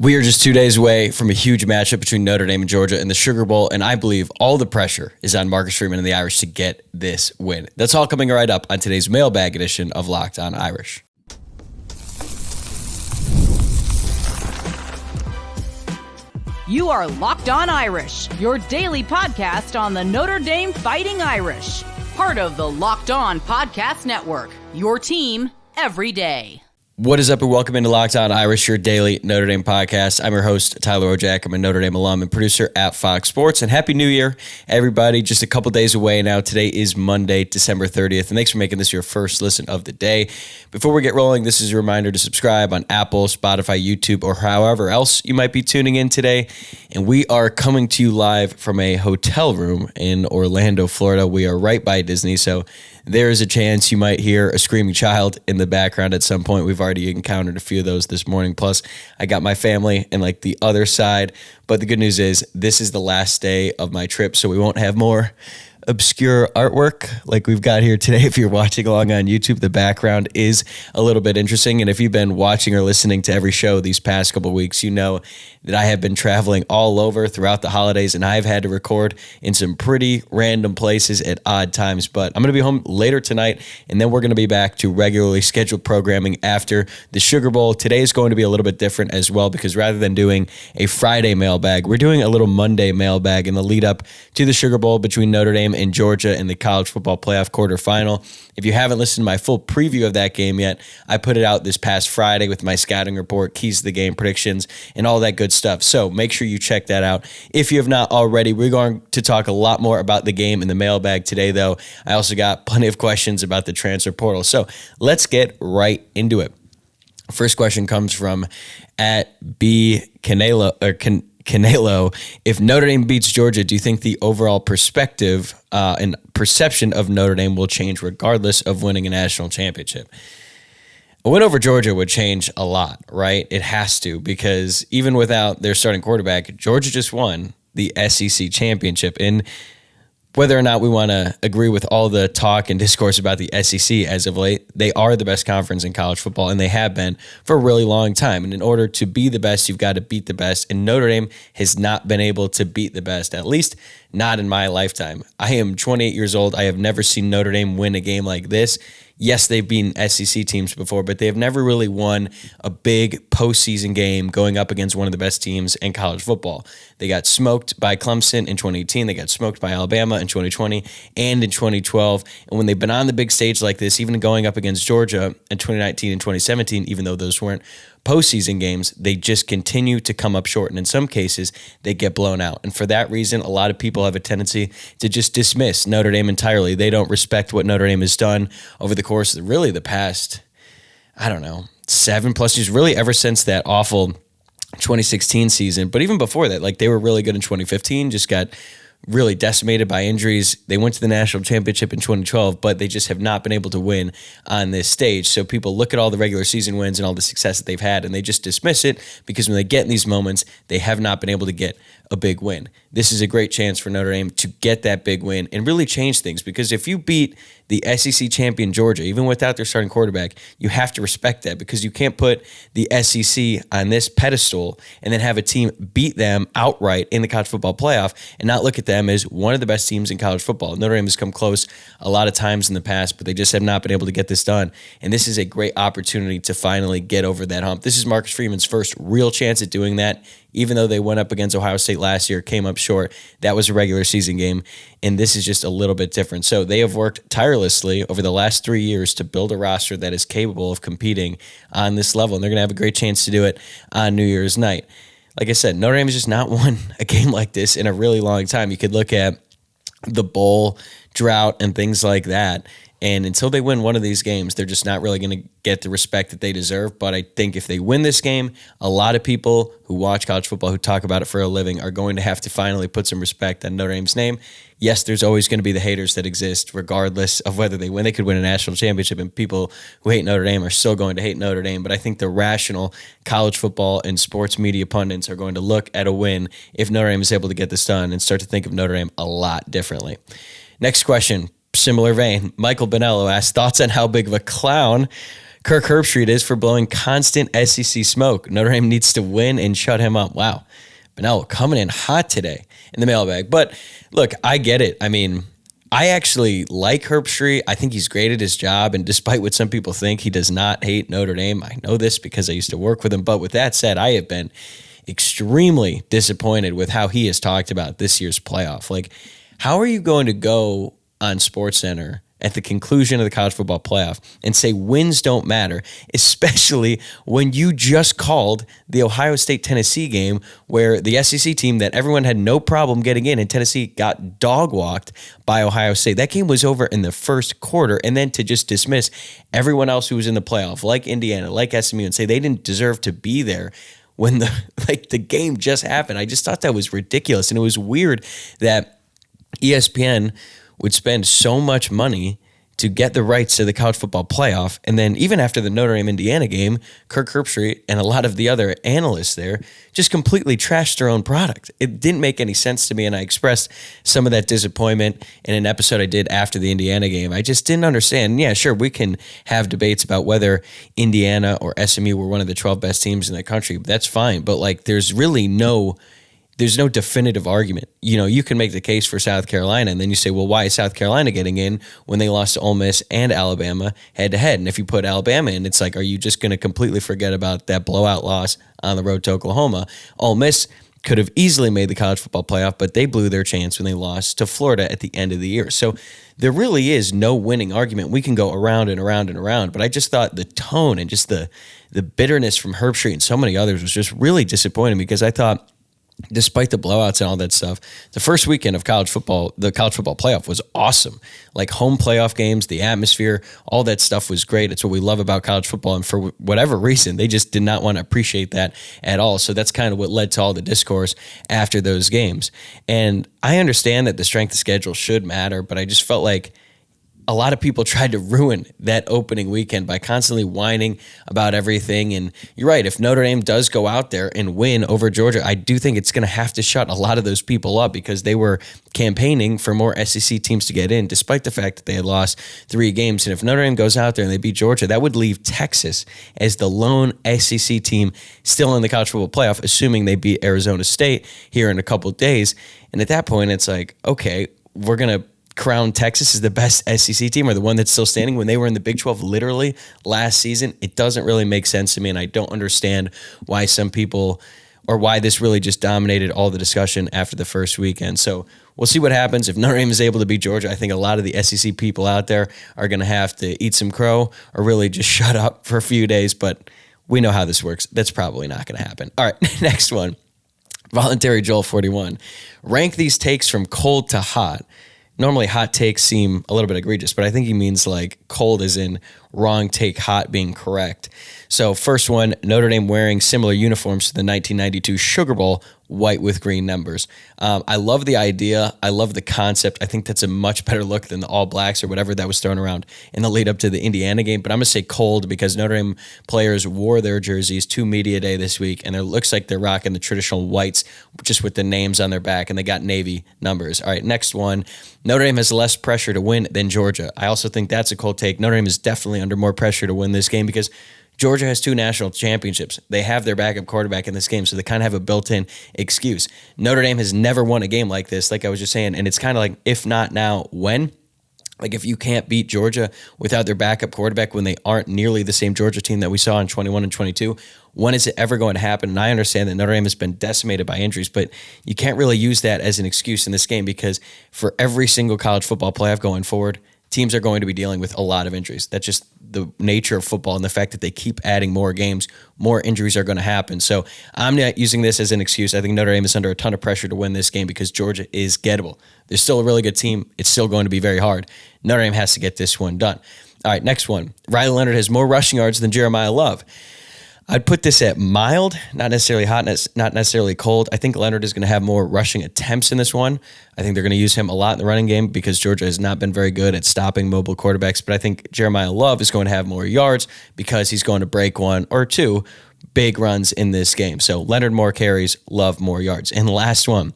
We are just 2 days away from a huge matchup between Notre Dame and Georgia in the Sugar Bowl, and I believe all the pressure is on Marcus Freeman and the Irish to get this win. That's all coming right up on today's mailbag edition of Locked On Irish. You are Locked On Irish, your daily podcast on the Notre Dame Fighting Irish. Part of the Locked On Podcast Network, your team every day. What is up, and welcome into Locked On Irish, your daily Notre Dame podcast. I'm your host, Tyler Wojciak. I'm a Notre Dame alum and producer at Fox Sports. And Happy New Year, everybody. Just a couple days away now. Today is Monday, December 30th. And thanks for making this your first listen of the day. Before we get rolling, this is a reminder to subscribe on Apple, Spotify, YouTube, or however else you might be tuning in today. And we are coming to you live from a hotel room in Orlando, Florida. We are right by Disney, so there is a chance you might hear a screaming child in the background at some point. We've already encountered a few of those this morning. Plus, I got my family in like the other side. But the good news is this is the last day of my trip, so we won't have more obscure artwork like we've got here today. If you're watching along on YouTube, the background is a little bit interesting. And if you've been watching or listening to every show these past couple of weeks, you know that I have been traveling all over throughout the holidays, and I've had to record in some pretty random places at odd times. But I'm going to be home later tonight, and then we're going to be back to regularly scheduled programming after the Sugar Bowl. Today is going to be a little bit different as well, because rather than doing a Friday mailbag, we're doing a little Monday mailbag in the lead up to the Sugar Bowl between Notre Dame and Georgia in the college football playoff quarterfinal. If you haven't listened to my full preview of that game yet, I put it out this past Friday with my scouting report, keys to the game, predictions, and all that good stuff. So make sure you check that out. If you have not already, we're going to talk a lot more about the game in the mailbag today, though. I also got plenty of questions about the transfer portal. So let's get right into it. First question comes from at B Canelo, Canelo. If Notre Dame beats Georgia, do you think the overall perspective and perception of Notre Dame will change regardless of winning a national championship? A win over Georgia would change a lot, right? It has to, because even without their starting quarterback, Georgia just won the SEC championship. And whether or not we want to agree with all the talk and discourse about the SEC as of late, they are the best conference in college football, and they have been for a really long time. And in order to be the best, you've got to beat the best. And Notre Dame has not been able to beat the best, at least not in my lifetime. I am 28 years old. I have never seen Notre Dame win a game like this. Yes, they've beaten SEC teams before, but they have never really won a big postseason game going up against one of the best teams in college football. They got smoked by Clemson in 2018. They got smoked by Alabama in 2020 and in 2012. And when they've been on the big stage like this, even going up against Georgia in 2019 and 2017, even though those weren't postseason games, they just continue to come up short. And in some cases, they get blown out. And for that reason, a lot of people have a tendency to just dismiss Notre Dame entirely. They don't respect what Notre Dame has done over the course of really the past, 7+ years, really ever since that awful 2016 season. But even before that, like, they were really good in 2015, just got really decimated by injuries. They went to the national championship in 2012, but they just have not been able to win on this stage. So people look at all the regular season wins and all the success that they've had, and they just dismiss it, because when they get in these moments, they have not been able to get a big win. This is a great chance for Notre Dame to get that big win and really change things, because if you beat the SEC champion Georgia, even without their starting quarterback, you have to respect that, because you can't put the SEC on this pedestal and then have a team beat them outright in the college football playoff and not look at them as one of the best teams in college football. Notre Dame has come close a lot of times in the past, but they just have not been able to get this done. And this is a great opportunity to finally get over that hump. This is Marcus Freeman's first real chance at doing that. Even though they went up against Ohio State last year, came up short, that was a regular season game, and this is just a little bit different. So they have worked tirelessly over the last 3 years to build a roster that is capable of competing on this level, and they're going to have a great chance to do it on New Year's night. Like I said, Notre Dame has just not won a game like this in a really long time. You could look at the bowl drought and things like that, and until they win one of these games, they're just not really going to get the respect that they deserve. But I think if they win this game, a lot of people who watch college football, who talk about it for a living, are going to have to finally put some respect on Notre Dame's name. Yes, there's always going to be the haters that exist, regardless of whether they win. They could win a national championship, and people who hate Notre Dame are still going to hate Notre Dame. But I think the rational college football and sports media pundits are going to look at a win if Notre Dame is able to get this done and start to think of Notre Dame a lot differently. Next question. Similar vein, Michael Bonello asked, thoughts on how big of a clown Kirk Herbstreit is for blowing constant SEC smoke. Notre Dame needs to win and shut him up. Wow. Benel coming in hot today in the mailbag. But look, I get it. I mean, I actually like Herbstreit. I think he's great at his job. And despite what some people think, he does not hate Notre Dame. I know this because I used to work with him. But with that said, I have been extremely disappointed with how he has talked about this year's playoff. Like, how are you going to go on SportsCenter at the conclusion of the college football playoff and say wins don't matter, especially when you just called the Ohio State-Tennessee game where the SEC team that everyone had no problem getting in and Tennessee got dog-walked by Ohio State. That game was over in the first quarter, and then to just dismiss everyone else who was in the playoff, like Indiana, like SMU, and say they didn't deserve to be there when the game just happened. I just thought that was ridiculous, and it was weird that ESPN would spend so much money to get the rights to the college football playoff. And then even after the Notre Dame-Indiana game, Kirk Herbstreit and a lot of the other analysts there just completely trashed their own product. It didn't make any sense to me, and I expressed some of that disappointment in an episode I did after the Indiana game. I just didn't understand. And yeah, sure, we can have debates about whether Indiana or SMU were one of the 12 best teams in the country. That's fine, but like there's really no definitive argument. You know, you can make the case for South Carolina, and then you say, well, why is South Carolina getting in when they lost to Ole Miss and Alabama head-to-head? And if you put Alabama in, it's like, are you just going to completely forget about that blowout loss on the road to Oklahoma? Ole Miss could have easily made the college football playoff, but they blew their chance when they lost to Florida at the end of the year. So there really is no winning argument. We can go around and around and around, but I just thought the tone and just the bitterness from Herbstreit and so many others was just really disappointing, because I thought, despite the blowouts and all that stuff, the first weekend of college football, the college football playoff was awesome. Like home playoff games, the atmosphere, all that stuff was great. It's what we love about college football. And for whatever reason, they just did not want to appreciate that at all. So that's kind of what led to all the discourse after those games. And I understand that the strength of schedule should matter, but I just felt like a lot of people tried to ruin that opening weekend by constantly whining about everything. And you're right, if Notre Dame does go out there and win over Georgia, I do think it's going to have to shut a lot of those people up, because they were campaigning for more SEC teams to get in, despite the fact that they had lost 3 games. And if Notre Dame goes out there and they beat Georgia, that would leave Texas as the lone SEC team still in the college football playoff, assuming they beat Arizona State here in a couple of days. And at that point, it's like, okay, we're going to crown Texas as the best SEC team, or the one that's still standing, when they were in the Big 12 literally last season. It doesn't really make sense to me, and I don't understand why some people, or why this really just dominated all the discussion after the first weekend. So we'll see what happens. If Notre Dame is able to beat Georgia, I think a lot of the SEC people out there are going to have to eat some crow or really just shut up for a few days, but we know how this works. That's probably not going to happen. All right, next one. Voluntary Joel 41. Rank these takes from cold to hot. Normally hot takes seem a little bit egregious, but I think he means like cold as in wrong take, hot being correct. So first one, Notre Dame wearing similar uniforms to the 1992 Sugar Bowl, white with green numbers. I love the idea. I love the concept. I think that's a much better look than the All Blacks or whatever that was thrown around in the lead up to the Indiana game. But I'm going to say cold, because Notre Dame players wore their jerseys to Media Day this week, and it looks like they're rocking the traditional whites just with the names on their back, and they got Navy numbers. All right, next one. Notre Dame has less pressure to win than Georgia. I also think that's a cold take. Notre Dame is definitely under more pressure to win this game, because Georgia has 2 national championships. They have their backup quarterback in this game, so they kind of have a built-in excuse. Notre Dame has never won a game like this, like I was just saying, and it's kind of like, if not now, when? Like, if you can't beat Georgia without their backup quarterback when they aren't nearly the same Georgia team that we saw in 21 and 22, when is it ever going to happen? And I understand that Notre Dame has been decimated by injuries, but you can't really use that as an excuse in this game, because for every single college football playoff going forward, teams are going to be dealing with a lot of injuries. That's just the nature of football, and the fact that they keep adding more games, more injuries are going to happen. So I'm not using this as an excuse. I think Notre Dame is under a ton of pressure to win this game, because Georgia is gettable. They're still a really good team. It's still going to be very hard. Notre Dame has to get this one done. All right, next one. Riley Leonard has more rushing yards than Jeremiah Love. I'd put this at mild, not necessarily hot, not necessarily cold. I think Leonard is going to have more rushing attempts in this one. I think they're going to use him a lot in the running game, because Georgia has not been very good at stopping mobile quarterbacks. But I think Jeremiah Love is going to have more yards, because he's going to break 1 or 2 big runs in this game. So Leonard more carries, Love more yards. And last one,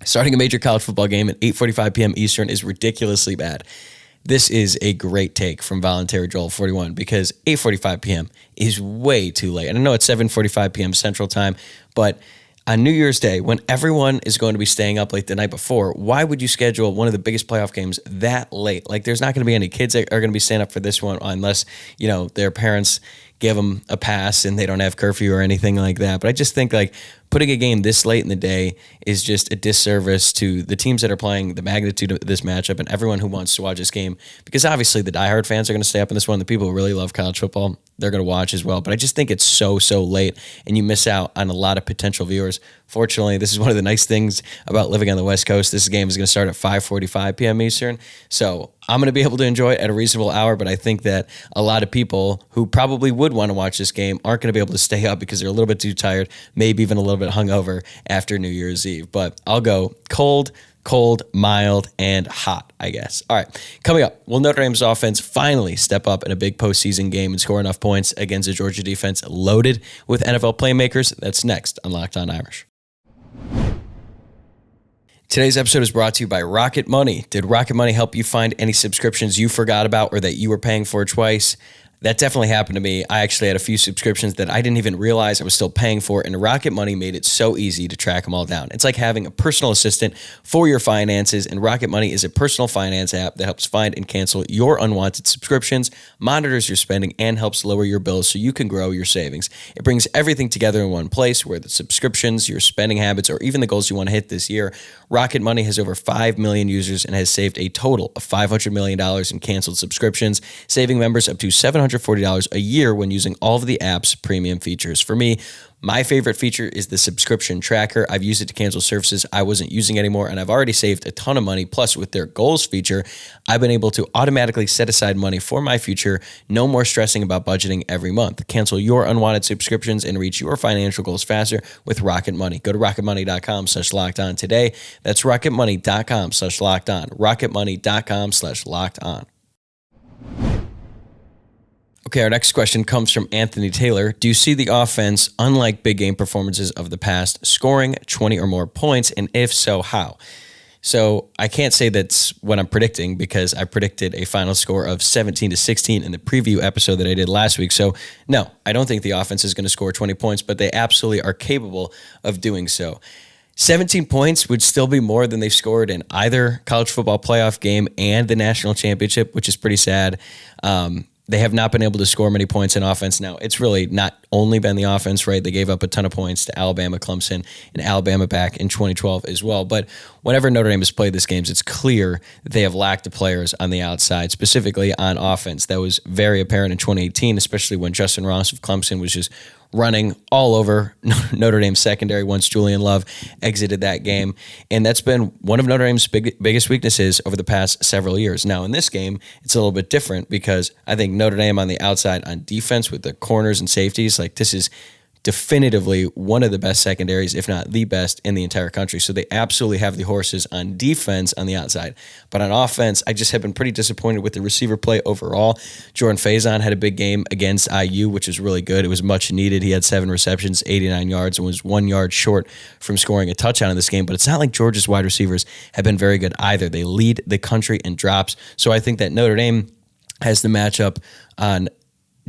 starting a major college football game at 8:45 p.m. Eastern is ridiculously bad. this is a great take from Voluntary Joel 41 because 8:45 p.m. is way too late. And I know it's 7:45 p.m. Central Time, but on New Year's Day, when everyone is going to be staying up late the night before, why would you schedule one of the biggest playoff games that late? Like, there's not going to be any kids that are going to be staying up for this one unless, their parents give them a pass and they don't have curfew or anything like that. But I just think, like, putting a game this late in the day is just a disservice to the teams that are playing, the magnitude of this matchup, and everyone who wants to watch this game. Because obviously the diehard fans are going to stay up in this one. The people who really love college football, they're going to watch as well. But I just think it's so late, and you miss out on a lot of potential viewers. Fortunately, this is one of the nice things about living on the West Coast. This game is going to start at 5:45 p.m. Eastern. So I'm going to be able to enjoy it at a reasonable hour, but I think that a lot of people who probably would want to watch this game aren't going to be able to stay up because they're a little bit too tired, maybe even a little bit hungover after New Year's Eve. But I'll go cold, mild, and hot, I guess. All right, coming up, will Notre Dame's offense finally step up in a big postseason game and score enough points against a Georgia defense loaded with NFL playmakers? That's next on Locked On Irish. Today's episode is brought to you by Rocket Money. Did Rocket Money help you find any subscriptions you forgot about or that you were paying for twice? That definitely happened to me. I actually had a few subscriptions that I didn't even realize I was still paying for, and Rocket Money made it so easy to track them all down. It's like having a personal assistant for your finances, and Rocket Money is a personal finance app that helps find and cancel your unwanted subscriptions, monitors your spending, and helps lower your bills so you can grow your savings. It brings everything together in one place, where the subscriptions, your spending habits, or even the goals you want to hit this year. Rocket Money has over 5 million users and has saved a total of $500 million in canceled subscriptions, saving members up to $740 a year when using all of the app's premium features. For me, my favorite feature is the subscription tracker. I've used it to cancel services I wasn't using anymore, and I've already saved a ton of money. Plus, with their goals feature, I've been able to automatically set aside money for my future. No more stressing about budgeting every month. Cancel your unwanted subscriptions and reach your financial goals faster with Rocket Money. Go to rocketmoney.com/lockedon today. That's rocketmoney.com/lockedon. rocketmoney.com/lockedon. Okay, our next question comes from Anthony Taylor. Do you see the offense, unlike big game performances of the past, scoring 20 or more points? And if so, how? So I can't say that's what I'm predicting because I predicted a final score of 17-16 in the preview episode that I did last week. So no, I don't think the offense is going to score 20 points, but they absolutely are capable of doing so. 17 points would still be more than they've scored in either college football playoff game and the national championship, which is pretty sad. They have not been able to score many points in offense. Now, it's really not only been the offense, right? They gave up a ton of points to Alabama, Clemson, and Alabama back in 2012 as well. But whenever Notre Dame has played these games, it's clear that they have lacked the players on the outside, specifically on offense. That was very apparent in 2018, especially when Justin Ross of Clemson was just running all over Notre Dame's secondary once Julian Love exited that game. And that's been one of Notre Dame's biggest weaknesses over the past several years. Now, in this game, it's a little bit different because I think Notre Dame on the outside on defense with the corners and safeties, like this is definitively one of the best secondaries, if not the best in the entire country. So they absolutely have the horses on defense on the outside. But on offense, I just have been pretty disappointed with the receiver play overall. Jordan Faison had a big game against IU, which was really good. It was much needed. He had 7 receptions, 89 yards, and was 1 yard short from scoring a touchdown in this game. But it's not like Georgia's wide receivers have been very good either. They lead the country in drops. So I think that Notre Dame has the matchup on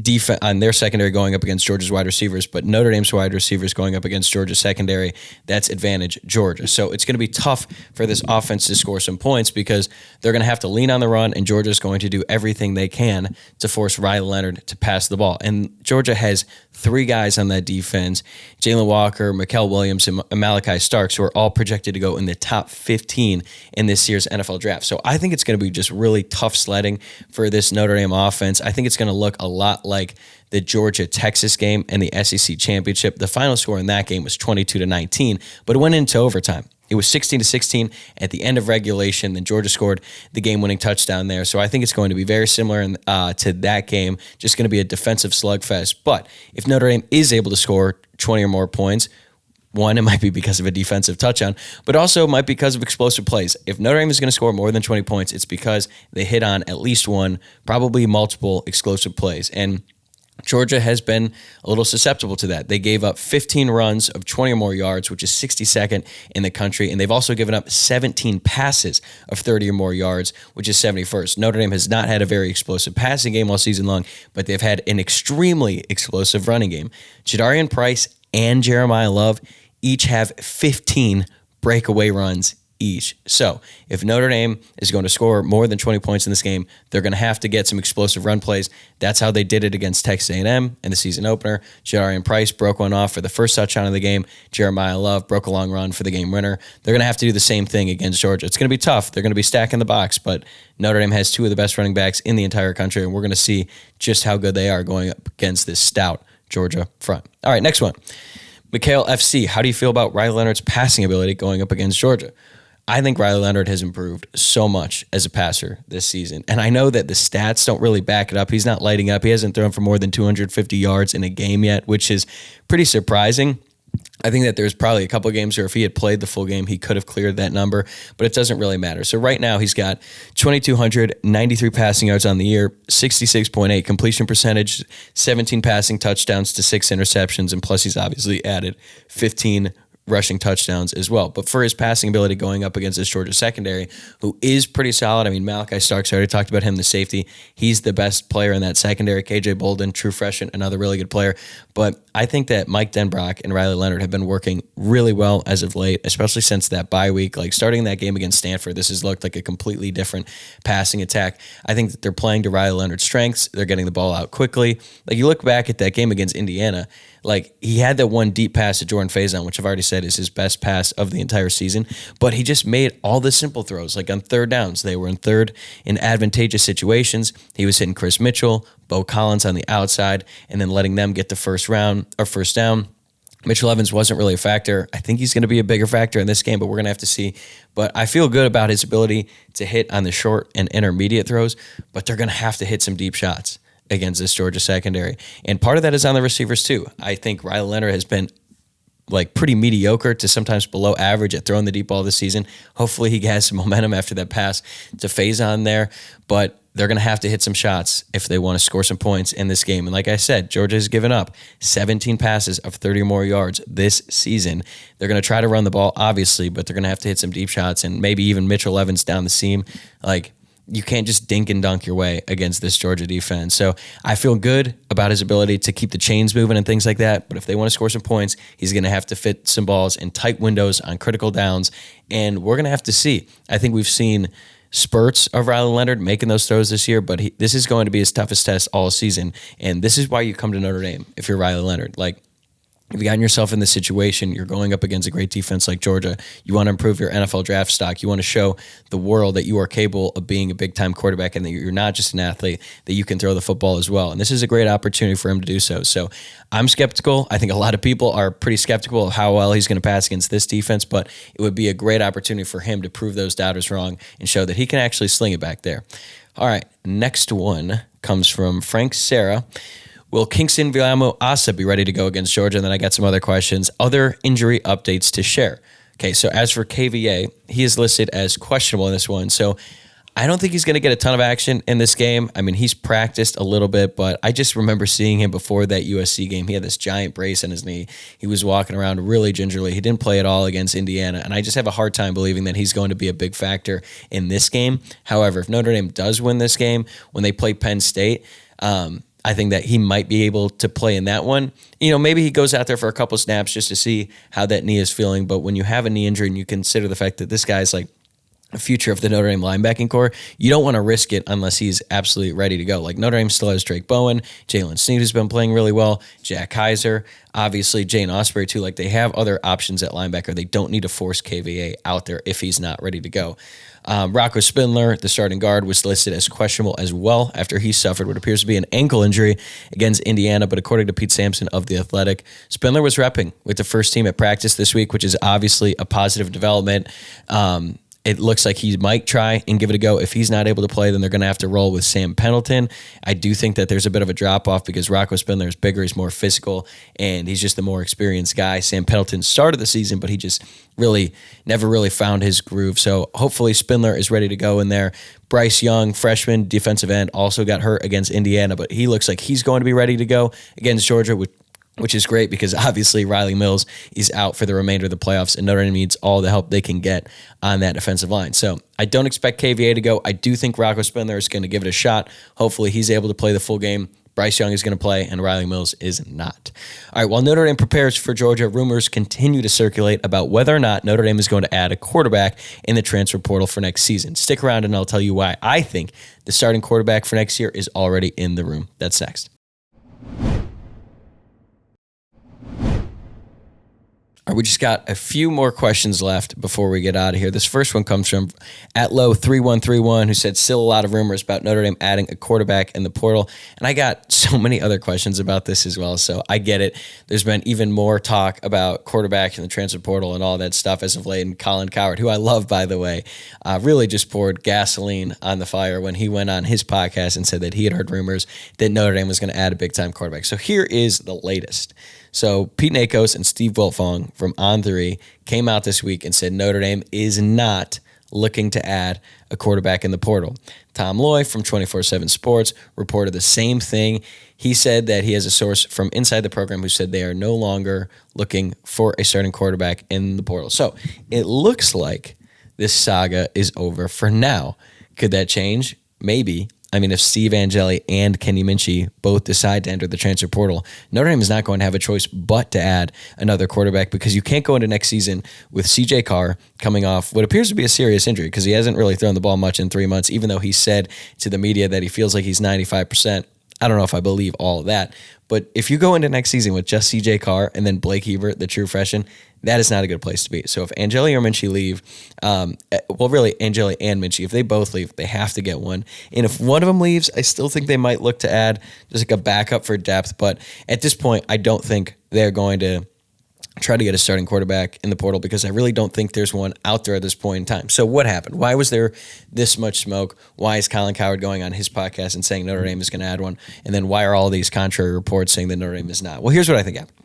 defense on their secondary going up against Georgia's wide receivers, but Notre Dame's wide receivers going up against Georgia's secondary, that's advantage Georgia. So it's going to be tough for this offense to score some points because they're going to have to lean on the run, and Georgia's going to do everything they can to force Riley Leonard to pass the ball. And Georgia has 3 guys on that defense, Jalen Walker, Mikael Williams, and Malachi Starks, who are all projected to go in the top 15 in this year's NFL draft. So I think it's going to be just really tough sledding for this Notre Dame offense. I think it's going to look a lot like the Georgia-Texas game and the SEC championship. The final score in that game was 22-19, but it went into overtime. It was 16-16 at the end of regulation. Then Georgia scored the game-winning touchdown there. So I think it's going to be very similar to that game, just going to be a defensive slugfest. But if Notre Dame is able to score 20 or more points, one, it might be because of a defensive touchdown, but also might be because of explosive plays. If Notre Dame is going to score more than 20 points, it's because they hit on at least one, probably multiple explosive plays. And Georgia has been a little susceptible to that. They gave up 15 runs of 20 or more yards, which is 62nd in the country, and they've also given up 17 passes of 30 or more yards, which is 71st. Notre Dame has not had a very explosive passing game all season long, but they've had an extremely explosive running game. Jadarian Price and Jeremiah Love each have 15 breakaway runs each. So if Notre Dame is going to score more than 20 points in this game, they're going to have to get some explosive run plays. That's how they did it against Texas A&M in the season opener. Jadarian Price broke one off for the first touchdown of the game. Jeremiah Love broke a long run for the game winner. They're going to have to do the same thing against Georgia. It's going to be tough. They're going to be stacking the box, but Notre Dame has two of the best running backs in the entire country, and we're going to see just how good they are going up against this stout Georgia front. All right, next one. McHale FC, how do you feel about Riley Leonard's passing ability going up against Georgia? I think Riley Leonard has improved so much as a passer this season. And I know that the stats don't really back it up. He's not lighting up. He hasn't thrown for more than 250 yards in a game yet, which is pretty surprising. I think that there's probably a couple of games where if he had played the full game, he could have cleared that number, but it doesn't really matter. So right now he's got 2,293 passing yards on the year, 66.8 completion percentage, 17 passing touchdowns to 6 interceptions, and plus he's obviously added 15 rushing touchdowns as well. But for his passing ability going up against this Georgia secondary, who is pretty solid. I mean, Malachi Starks, I already talked about him, the safety. He's the best player in that secondary. KJ Bolden, true freshman, another really good player. But I think that Mike Denbrock and Riley Leonard have been working really well as of late, especially since that bye week. Like starting that game against Stanford, this has looked like a completely different passing attack. I think that they're playing to Riley Leonard's strengths. They're getting the ball out quickly. Like you look back at that game against Indiana, like he had that one deep pass to Jordan Faison, which I've already said is his best pass of the entire season, but he just made all the simple throws. Like on third downs, they were in third in advantageous situations. He was hitting Chris Mitchell, Bo Collins on the outside, and then letting them get the first down. Mitchell Evans wasn't really a factor. I think he's going to be a bigger factor in this game, but we're going to have to see. But I feel good about his ability to hit on the short and intermediate throws, but they're going to have to hit some deep shots against this Georgia secondary. And part of that is on the receivers too. I think Riley Leonard has been like pretty mediocre to sometimes below average at throwing the deep ball this season. Hopefully he has some momentum after that pass to Faison there, but they're going to have to hit some shots if they want to score some points in this game. And like I said, Georgia has given up 17 passes of 30 or more yards this season. They're going to try to run the ball, obviously, but they're going to have to hit some deep shots and maybe even Mitchell Evans down the seam. Like, you can't just dink and dunk your way against this Georgia defense. So I feel good about his ability to keep the chains moving and things like that. But if they want to score some points, he's going to have to fit some balls in tight windows on critical downs. And we're going to have to see. I think we've seen spurts of Riley Leonard making those throws this year, but this is going to be his toughest test all season. And this is why you come to Notre Dame if you're Riley Leonard. Like, if you've gotten yourself in this situation, you're going up against a great defense like Georgia. You want to improve your NFL draft stock. You want to show the world that you are capable of being a big-time quarterback and that you're not just an athlete, that you can throw the football as well. And this is a great opportunity for him to do so. So I'm skeptical. I think a lot of people are pretty skeptical of how well he's going to pass against this defense, but it would be a great opportunity for him to prove those doubters wrong and show that he can actually sling it back there. All right, next one comes from Frank Serra. Will Kingston Viamo-Asa be ready to go against Georgia? And then I got some other questions. Other injury updates to share. Okay, so as for KVA, he is listed as questionable in this one. So I don't think he's going to get a ton of action in this game. I mean, he's practiced a little bit, but I just remember seeing him before that USC game. He had this giant brace on his knee. He was walking around really gingerly. He didn't play at all against Indiana, and I just have a hard time believing that he's going to be a big factor in this game. However, if Notre Dame does win this game, when they play Penn State, I think that he might be able to play in that one. You know, maybe he goes out there for a couple snaps just to see how that knee is feeling. But when you have a knee injury and you consider the fact that this guy's like a future of the Notre Dame linebacking core, you don't want to risk it unless he's absolutely ready to go. Like Notre Dame still has Drake Bowen, Jalen Sneed has been playing really well, Jack Kaiser, obviously Jane Osprey too. Like they have other options at linebacker. They don't need to force KVA out there if he's not ready to go. Rocco Spindler, the starting guard, was listed as questionable as well after he suffered what appears to be an ankle injury against Indiana, but according to Pete Sampson of The Athletic, Spindler was repping with the first team at practice this week, which is obviously a positive development. It looks like he might try and give it a go. If he's not able to play, then they're going to have to roll with Sam Pendleton. I do think that there's a bit of a drop-off because Rocco Spindler is bigger, he's more physical, and he's just the more experienced guy. Sam Pendleton started the season, but he just never really found his groove. So hopefully Spindler is ready to go in there. Bryce Young, freshman defensive end, also got hurt against Indiana, but he looks like he's going to be ready to go against Georgia, which is great because obviously Riley Mills is out for the remainder of the playoffs, and Notre Dame needs all the help they can get on that defensive line. So I don't expect KVA to go. I do think Rocco Spindler is going to give it a shot. Hopefully he's able to play the full game. Bryce Young is going to play, and Riley Mills is not. All right, while Notre Dame prepares for Georgia, rumors continue to circulate about whether or not Notre Dame is going to add a quarterback in the transfer portal for next season. Stick around, and I'll tell you why I think the starting quarterback for next year is already in the room. That's next. All right, we just got a few more questions left before we get out of here. This first one comes from @low3131, who said, still a lot of rumors about Notre Dame adding a quarterback in the portal. And I got so many other questions about this as well, so I get it. There's been even more talk about quarterback in the transfer portal and all that stuff as of late. And Colin Cowherd, who I love, by the way, really just poured gasoline on the fire when he went on his podcast and said that he had heard rumors that Notre Dame was going to add a big-time quarterback. So here is the latest. So Pete Nakos and Steve Wiltfong from On3 came out this week and said Notre Dame is not looking to add a quarterback in the portal. Tom Loy from 24/7 Sports reported the same thing. He said that he has a source from inside the program who said they are no longer looking for a starting quarterback in the portal. So it looks like this saga is over for now. Could that change? Maybe. I mean, if Steve Angeli and Kenny Minchie both decide to enter the transfer portal, Notre Dame is not going to have a choice but to add another quarterback because you can't go into next season with C.J. Carr coming off what appears to be a serious injury because he hasn't really thrown the ball much in 3 months, even though he said to the media that he feels like he's 95%. I don't know if I believe all of that. But if you go into next season with just C.J. Carr and then Blake Hebert, the true freshman, that is not a good place to be. So if Angeli or Minchie leave, really Angeli and Minchie, if they both leave, they have to get one. And if one of them leaves, I still think they might look to add just like a backup for depth. But at this point, I don't think they're going to try to get a starting quarterback in the portal because I really don't think there's one out there at this point in time. So what happened? Why was there this much smoke? Why is Colin Cowherd going on his podcast and saying Notre Dame is going to add one? And then why are all these contrary reports saying that Notre Dame is not? Well, here's what I think happened.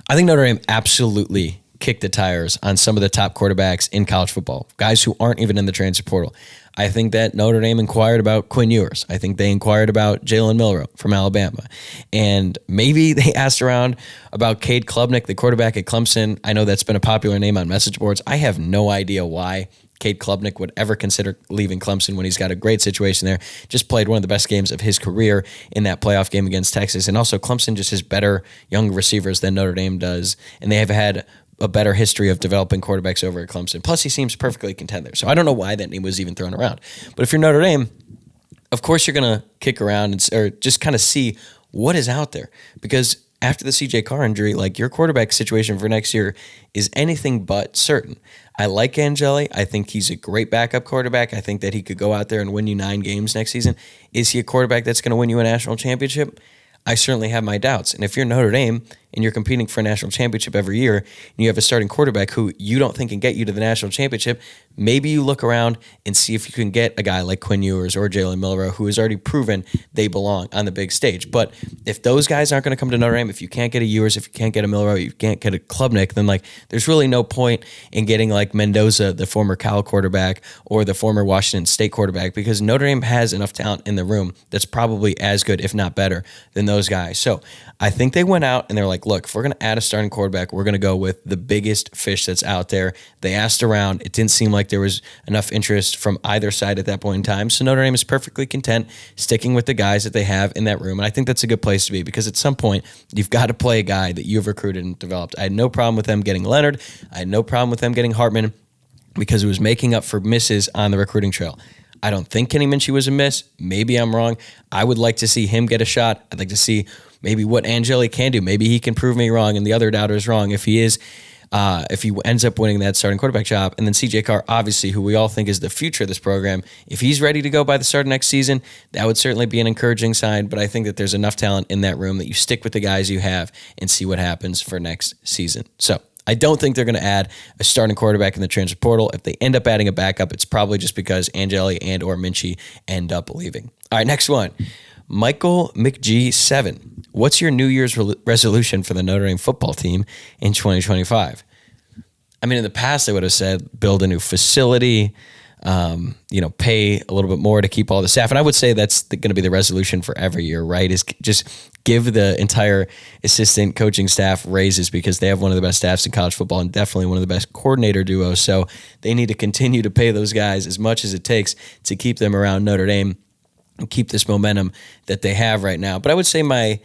I think Notre Dame absolutely kick the tires on some of the top quarterbacks in college football, guys who aren't even in the transfer portal. I think that Notre Dame inquired about Quinn Ewers. I think they inquired about Jalen Milroe from Alabama. And maybe they asked around about Cade Klubnik, the quarterback at Clemson. I know that's been a popular name on message boards. I have no idea why Cade Klubnik would ever consider leaving Clemson when he's got a great situation there. Just played one of the best games of his career in that playoff game against Texas. And also Clemson just has better young receivers than Notre Dame does. And they have had a better history of developing quarterbacks over at Clemson. Plus, he seems perfectly content there. So I don't know why that name was even thrown around. But if you're Notre Dame, of course you're going to kick around or just kind of see what is out there. Because after the C.J. Carr injury, like your quarterback situation for next year is anything but certain. I like Angeli. I think he's a great backup quarterback. I think that he could go out there and win you 9 games next season. Is he a quarterback that's going to win you a national championship? I certainly have my doubts. And if you're Notre Dame and you're competing for a national championship every year and you have a starting quarterback who you don't think can get you to the national championship, maybe you look around and see if you can get a guy like Quinn Ewers or Jalen Milroe who has already proven they belong on the big stage. But if those guys aren't going to come to Notre Dame, if you can't get a Ewers, if you can't get a Milroe, you can't get a Klubnik, then like there's really no point in getting like Mendoza, the former Cal quarterback, or the former Washington State quarterback, because Notre Dame has enough talent in the room that's probably as good, if not better, than those guys. So I think they went out and they're like, look, if we're going to add a starting quarterback, we're going to go with the biggest fish that's out there. They asked around. It didn't seem like there was enough interest from either side at that point in time. So Notre Dame is perfectly content sticking with the guys that they have in that room. And I think that's a good place to be, because at some point you've got to play a guy that you've recruited and developed. I had no problem with them getting Leonard. I had no problem with them getting Hartman, because it was making up for misses on the recruiting trail. I don't think Kenny Minchie was a miss. Maybe I'm wrong. I would like to see him get a shot. I'd like to see maybe what Angeli can do. Maybe he can prove me wrong and the other doubter is wrong if he is, if he ends up winning that starting quarterback job. And then C.J. Carr, obviously, who we all think is the future of this program, if he's ready to go by the start of next season, that would certainly be an encouraging sign. But I think that there's enough talent in that room that you stick with the guys you have and see what happens for next season. So I don't think they're going to add a starting quarterback in the transfer portal. If they end up adding a backup, it's probably just because Angeli and or Minchie end up leaving. All right, next one. Michael McG7. What's your New Year's resolution for the Notre Dame football team in 2025? I mean, in the past, I would have said build a new facility, pay a little bit more to keep all the staff. And I would say that's going to be the resolution for every year, right? Is just give the entire assistant coaching staff raises because they have one of the best staffs in college football and definitely one of the best coordinator duos. So they need to continue to pay those guys as much as it takes to keep them around Notre Dame and keep this momentum that they have right now. But I would say my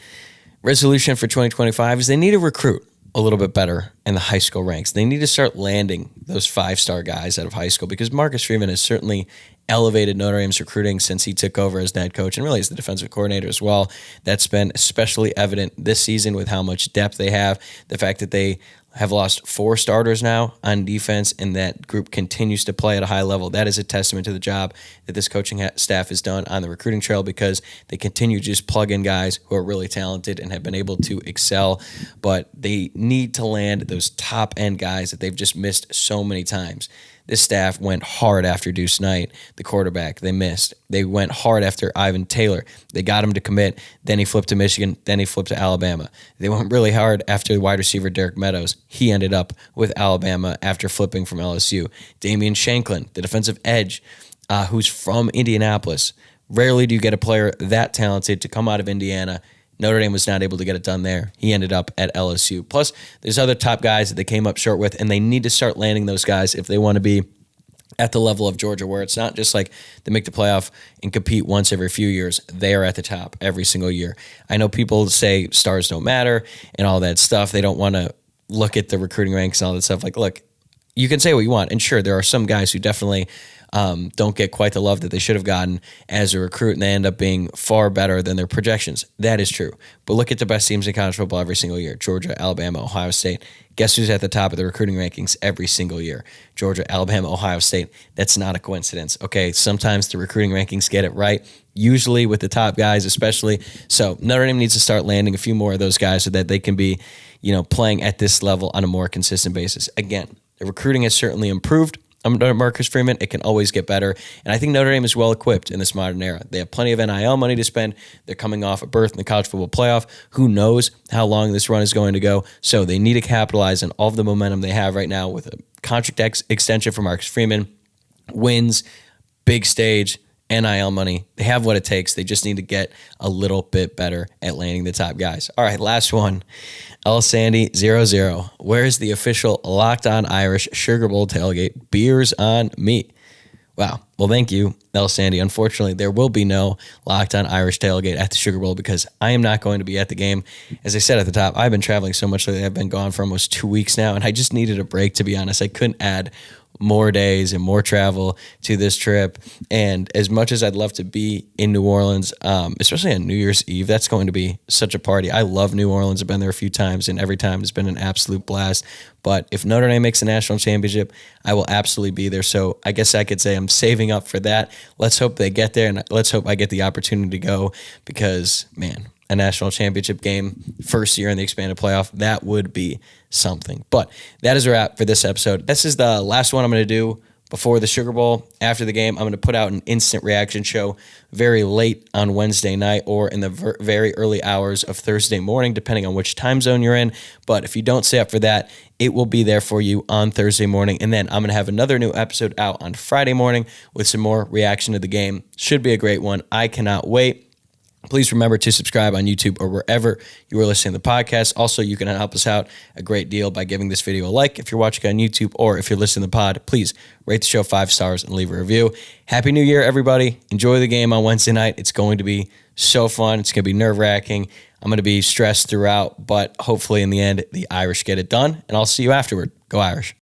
resolution for 2025 is they need to recruit a little bit better in the high school ranks. They need to start landing those 5-star guys out of high school because Marcus Freeman has certainly elevated Notre Dame's recruiting since he took over as the head coach and really as the defensive coordinator as well. That's been especially evident this season with how much depth they have. The fact that they have lost 4 starters now on defense and that group continues to play at a high level. That is a testament to the job that this coaching staff has done on the recruiting trail because they continue to just plug in guys who are really talented and have been able to excel. But they need to land those top end guys that they've just missed so many times. This staff went hard after Deuce Knight, the quarterback. They missed. They went hard after Ivan Taylor. They got him to commit. Then he flipped to Michigan. Then he flipped to Alabama. They went really hard after wide receiver Derek Meadows. He ended up with Alabama after flipping from LSU. Damian Shanklin, the defensive edge, who's from Indianapolis. Rarely do you get a player that talented to come out of Indiana. Notre Dame was not able to get it done there. He ended up at LSU. Plus, there's other top guys that they came up short with, and they need to start landing those guys if they want to be at the level of Georgia, where it's not just like they make the playoff and compete once every few years. They are at the top every single year. I know people say stars don't matter and all that stuff. They don't want to look at the recruiting ranks and all that stuff. Like, look, you can say what you want. And sure, there are some guys who definitely don't get quite the love that they should have gotten as a recruit, and they end up being far better than their projections. That is true. But look at the best teams in college football every single year. Georgia, Alabama, Ohio State. Guess who's at the top of the recruiting rankings every single year? Georgia, Alabama, Ohio State. That's not a coincidence. Okay, sometimes the recruiting rankings get it right, usually with the top guys especially. So Notre Dame needs to start landing a few more of those guys so that they can be, playing at this level on a more consistent basis. Again, the recruiting has certainly improved under Marcus Freeman. It can always get better. And I think Notre Dame is well equipped in this modern era. They have plenty of NIL money to spend. They're coming off a berth in the college football playoff. Who knows how long this run is going to go? So they need to capitalize on all of the momentum they have right now with a contract extension for Marcus Freeman, wins, big stage, NIL money. They have what it takes. They just need to get a little bit better at landing the top guys. All right, last one. L. Sandy 00. Where's the official Locked On Irish Sugar Bowl tailgate? Beers on me. Wow. Well, thank you, L. Sandy. Unfortunately, there will be no Locked On Irish tailgate at the Sugar Bowl because I am not going to be at the game. As I said at the top, I've been traveling so much lately. I've been gone for almost 2 weeks now, and I just needed a break, to be honest. I couldn't add more days and more travel to this trip. And as much as I'd love to be in New Orleans, especially on New Year's Eve, that's going to be such a party. I love New Orleans. I've been there a few times, and every time it's been an absolute blast. But if Notre Dame makes a national championship, I will absolutely be there. So I guess I could say I'm saving up for that. Let's hope they get there, and let's hope I get the opportunity to go because, man, a national championship game, first year in the expanded playoff, that would be something. But that is a wrap for this episode. This is the last one I'm going to do before the Sugar Bowl. After the game, I'm going to put out an instant reaction show very late on Wednesday night or in the very early hours of Thursday morning, depending on which time zone you're in. But if you don't stay up for that, it will be there for you on Thursday morning. And then I'm going to have another new episode out on Friday morning with some more reaction to the game. Should be a great one. I cannot wait. Please remember to subscribe on YouTube or wherever you are listening to the podcast. Also, you can help us out a great deal by giving this video a like if you're watching on YouTube, or if you're listening to the pod, please rate the show 5 stars and leave a review. Happy New Year, everybody. Enjoy the game on Wednesday night. It's going to be so fun. It's going to be nerve-wracking. I'm going to be stressed throughout, but hopefully in the end, the Irish get it done, and I'll see you afterward. Go Irish.